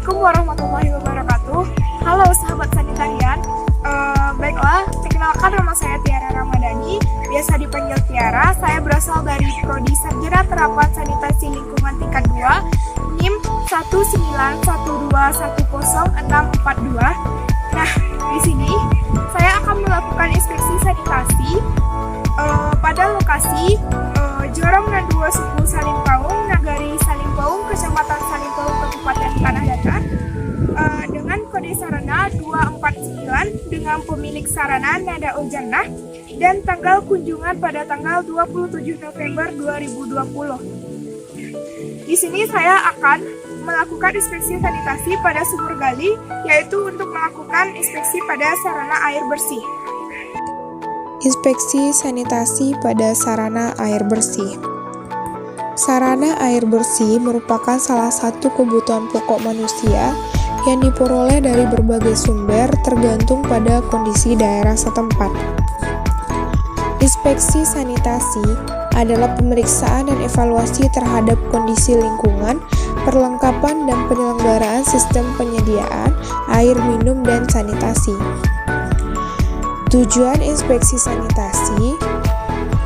Assalamualaikum warahmatullahi wabarakatuh. Halo sahabat sanitarian. Baiklah, perkenalkan nama saya Tiara Ramadhani, biasa dipanggil Tiara. Saya berasal dari Prodi Sarjana Terapan Sanitasi Lingkungan tingkat 2, NIM 191210642. Nah, di sini saya akan melakukan inspeksi sanitasi pada lokasi Jorong Nadua Suku Salimpaung, Nagari Salimpaung, Kecamatan Salimpaung, Kabupaten Tanah Datar, dengan kode sarana 249 dengan pemilik sarana Nada Ujannah, dan tanggal kunjungan pada tanggal 27 November 2020. Di sini saya akan melakukan inspeksi sanitasi pada sumur gali, yaitu untuk melakukan inspeksi pada sarana air bersih. Inspeksi sanitasi pada sarana air bersih. Sarana air bersih merupakan salah satu kebutuhan pokok manusia yang diperoleh dari berbagai sumber tergantung pada kondisi daerah setempat. Inspeksi sanitasi adalah pemeriksaan dan evaluasi terhadap kondisi lingkungan, perlengkapan dan penyelenggaraan sistem penyediaan air minum dan sanitasi. Tujuan inspeksi sanitasi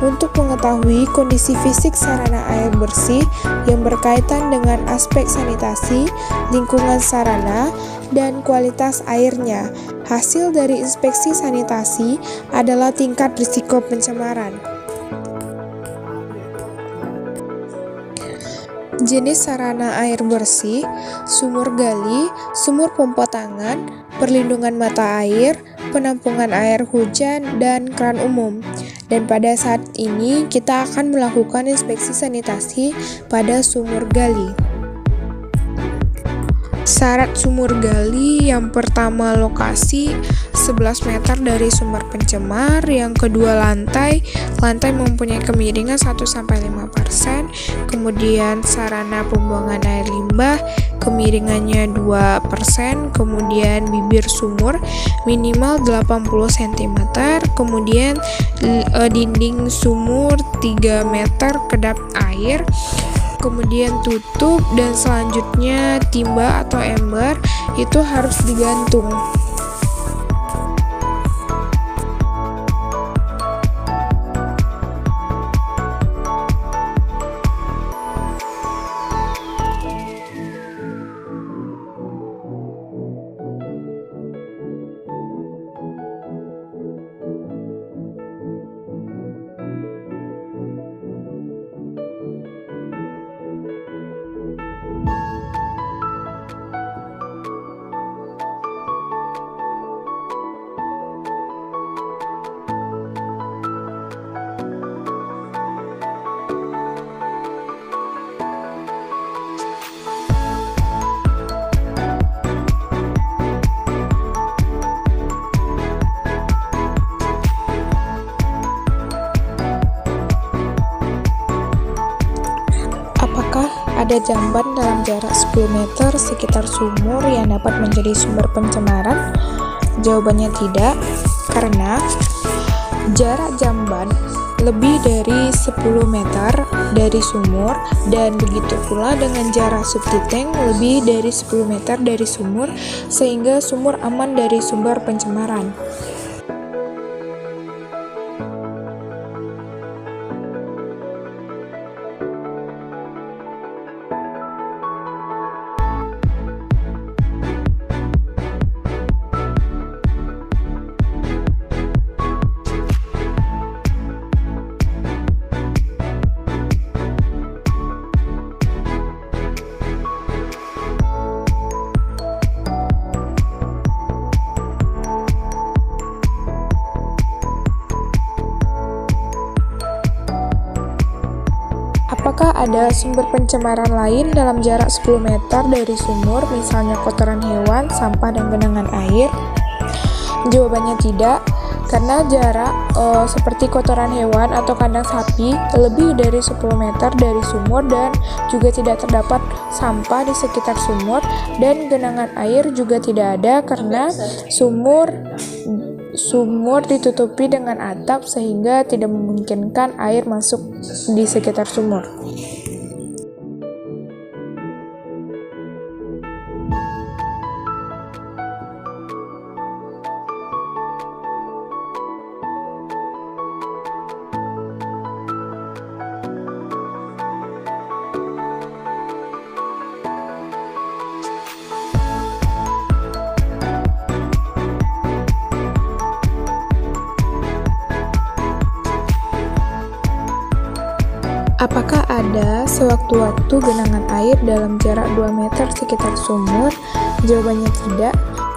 untuk mengetahui kondisi fisik sarana air bersih yang berkaitan dengan aspek sanitasi, lingkungan sarana, dan kualitas airnya. Hasil dari inspeksi sanitasi adalah tingkat risiko pencemaran. Jenis sarana air bersih: sumur gali, sumur pompa tangan, perlindungan mata air, penampungan air hujan, dan kran umum. Dan pada saat ini kita akan melakukan inspeksi sanitasi pada sumur gali. Syarat sumur gali: yang pertama lokasi 11 meter dari sumber pencemar, yang kedua lantai mempunyai kemiringan 1-5%, kemudian sarana pembuangan air limbah kemiringannya 2%, kemudian bibir sumur minimal 80 cm, kemudian dinding sumur 3 meter kedap air, kemudian tutup, dan selanjutnya timba atau ember itu harus digantung. Apakah ada jamban dalam jarak 10 meter sekitar sumur yang dapat menjadi sumber pencemaran? Jawabannya tidak, karena jarak jamban lebih dari 10 meter dari sumur, dan begitu pula dengan jarak septic tank lebih dari 10 meter dari sumur, sehingga sumur aman dari sumber pencemaran. Apakah ada sumber pencemaran lain dalam jarak 10 meter dari sumur, misalnya kotoran hewan, sampah, dan genangan air? Jawabannya tidak, karena jarak seperti kotoran hewan atau kandang sapi lebih dari 10 meter dari sumur, dan juga tidak terdapat sampah di sekitar sumur, dan genangan air juga tidak ada karena sumur ditutupi dengan atap sehingga tidak memungkinkan air masuk di sekitar sumur. ada sewaktu-waktu genangan air dalam jarak 2 meter sekitar sumur? Jawabannya tidak,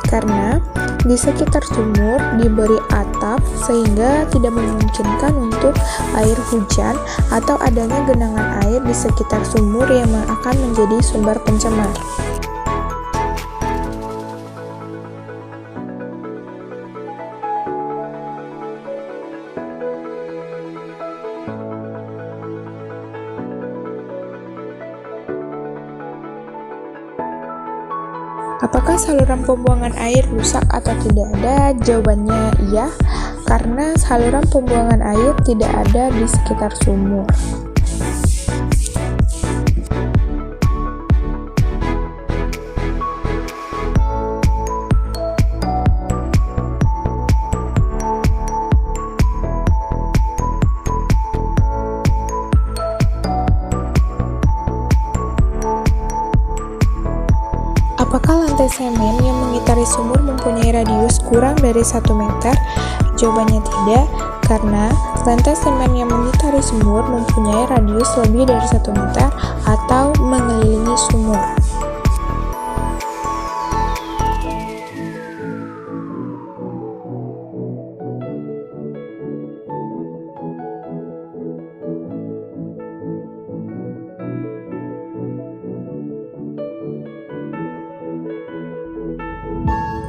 karena di sekitar sumur diberi atap sehingga tidak memungkinkan untuk air hujan atau adanya genangan air di sekitar sumur yang akan menjadi sumber pencemar. Apakah saluran pembuangan air rusak atau tidak ada? Jawabannya iya, karena saluran pembuangan air tidak ada di sekitar sumur. Apakah lantai semen yang mengitari sumur mempunyai radius kurang dari 1 meter? Jawabannya tidak, karena lantai semen yang mengitari sumur mempunyai radius lebih dari 1 meter atau mengelilingi sumur.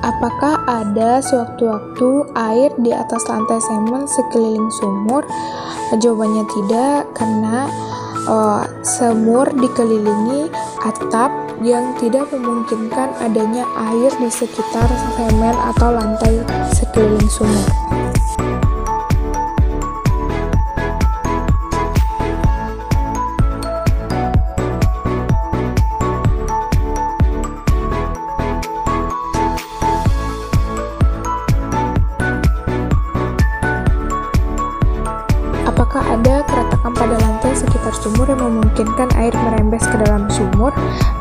Apakah ada sewaktu-waktu air di atas lantai semen sekeliling sumur? Jawabannya tidak, karena sumur dikelilingi atap yang tidak memungkinkan adanya air di sekitar semen atau lantai sekeliling sumur. Apakah ada keretakan pada lantai sekitar sumur yang memungkinkan air merembes ke dalam sumur?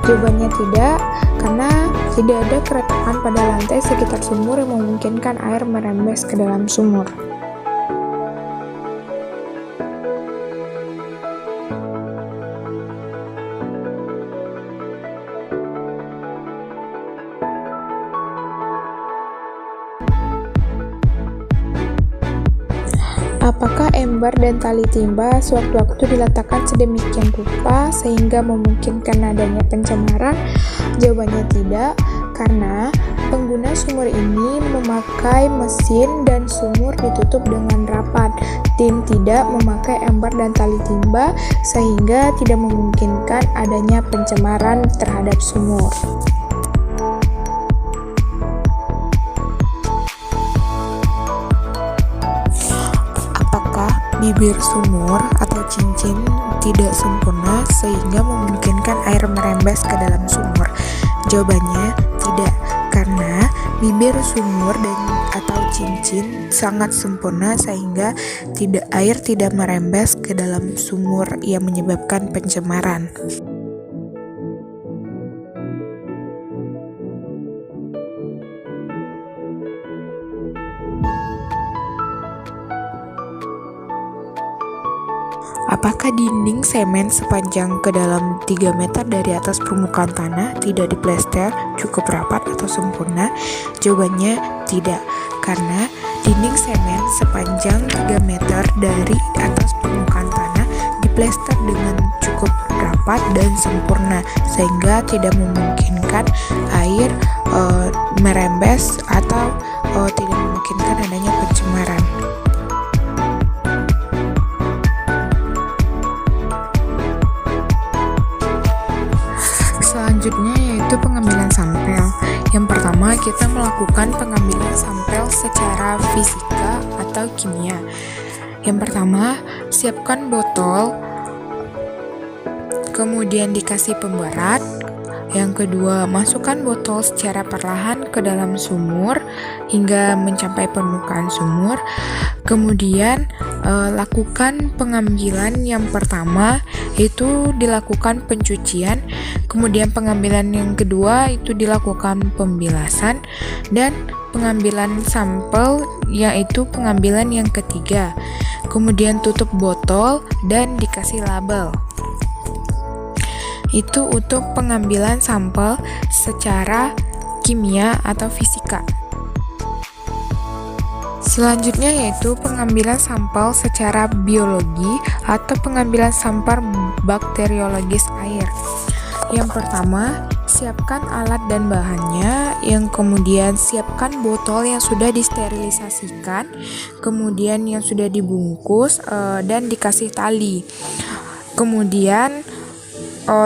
Jawabannya tidak, karena tidak ada keretakan pada lantai sekitar sumur yang memungkinkan air merembes ke dalam sumur. Apakah ember dan tali timba sewaktu-waktu diletakkan sedemikian rupa sehingga memungkinkan adanya pencemaran? Jawabannya tidak, karena pengguna sumur ini memakai mesin dan sumur ditutup dengan rapat. Tim tidak memakai ember dan tali timba sehingga tidak memungkinkan adanya pencemaran terhadap sumur. Bibir sumur atau cincin tidak sempurna sehingga memungkinkan air merembes ke dalam sumur? Jawabannya tidak, karena bibir sumur atau cincin sangat sempurna sehingga air tidak merembes ke dalam sumur yang menyebabkan pencemaran. Apakah dinding semen sepanjang ke dalam 3 meter dari atas permukaan tanah tidak diplester cukup rapat atau sempurna? Jawabannya tidak, karena dinding semen sepanjang 3 meter dari atas permukaan tanah diplester dengan cukup rapat dan sempurna sehingga tidak memungkinkan air merembes atau tidak memungkinkan adanya pencemaran. Selanjutnya yaitu pengambilan sampel. Yang pertama, kita melakukan pengambilan sampel secara fisika atau kimia. Yang pertama, siapkan botol, kemudian dikasih pemberat. Yang kedua, masukkan botol secara perlahan ke dalam sumur hingga mencapai permukaan sumur. Kemudian lakukan pengambilan yang pertama, yaitu dilakukan pencucian. Kemudian pengambilan yang kedua itu dilakukan pembilasan, dan pengambilan sampel yaitu pengambilan yang ketiga. Kemudian tutup botol dan dikasih label. itu untuk pengambilan sampel secara kimia atau fisika. Selanjutnya yaitu pengambilan sampel secara biologi atau pengambilan sampel bakteriologis air. Yang pertama, siapkan alat dan bahannya, yang kemudian siapkan botol yang sudah disterilisasikan, kemudian yang sudah dibungkus dan dikasih tali. Kemudian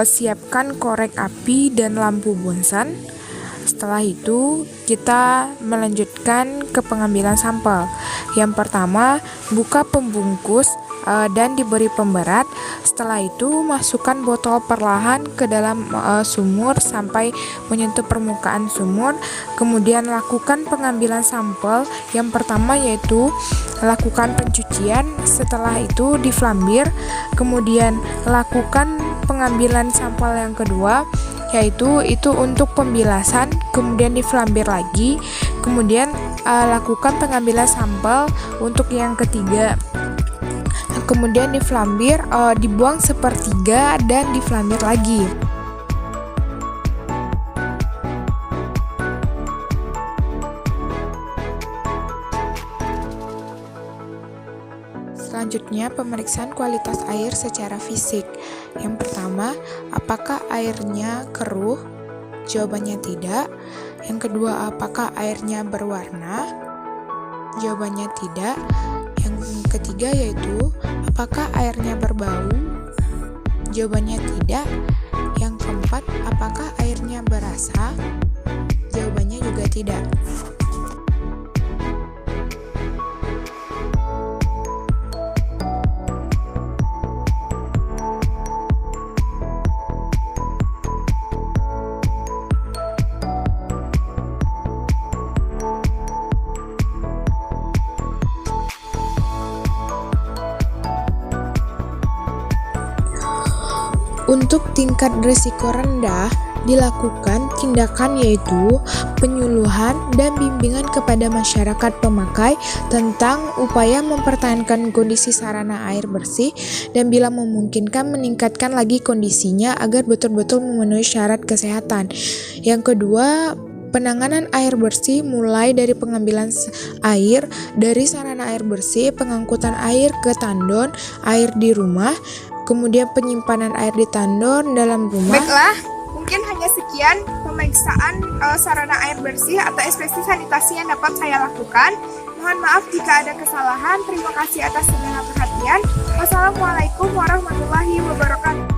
siapkan korek api dan lampu bonsan. Setelah itu, kita melanjutkan ke pengambilan sampel. Yang pertama, buka pembungkus dan diberi pemberat. Setelah itu, masukkan botol perlahan ke dalam sumur sampai menyentuh permukaan sumur. Kemudian lakukan pengambilan sampel. Yang pertama yaitu lakukan pencucian. Setelah itu diflambir. Kemudian lakukan pengambilan sampel yang kedua, yaitu itu untuk pembilasan, kemudian diflambir lagi, kemudian lakukan pengambilan sampel untuk yang ketiga, kemudian diflambir, dibuang sepertiga dan diflambir lagi. Selanjutnya, pemeriksaan kualitas air secara fisik. Yang pertama, apakah airnya keruh? Jawabannya tidak. Yang kedua, apakah airnya berwarna? Jawabannya tidak. Yang ketiga yaitu, apakah airnya berbau? Jawabannya tidak. Yang keempat, apakah airnya berasa? Jawabannya juga tidak. Untuk tingkat risiko rendah, dilakukan tindakan yaitu penyuluhan dan bimbingan kepada masyarakat pemakai tentang upaya mempertahankan kondisi sarana air bersih dan bila memungkinkan meningkatkan lagi kondisinya agar betul-betul memenuhi syarat kesehatan. Yang kedua, penanganan air bersih mulai dari pengambilan air dari sarana air bersih, pengangkutan air ke tandon air di rumah, kemudian penyimpanan air di tandon dalam rumah. Baiklah, mungkin hanya sekian pemeriksaan sarana air bersih atau inspeksi sanitasi yang dapat saya lakukan. Mohon maaf jika ada kesalahan. Terima kasih atas segala perhatian. Wassalamualaikum warahmatullahi wabarakatuh.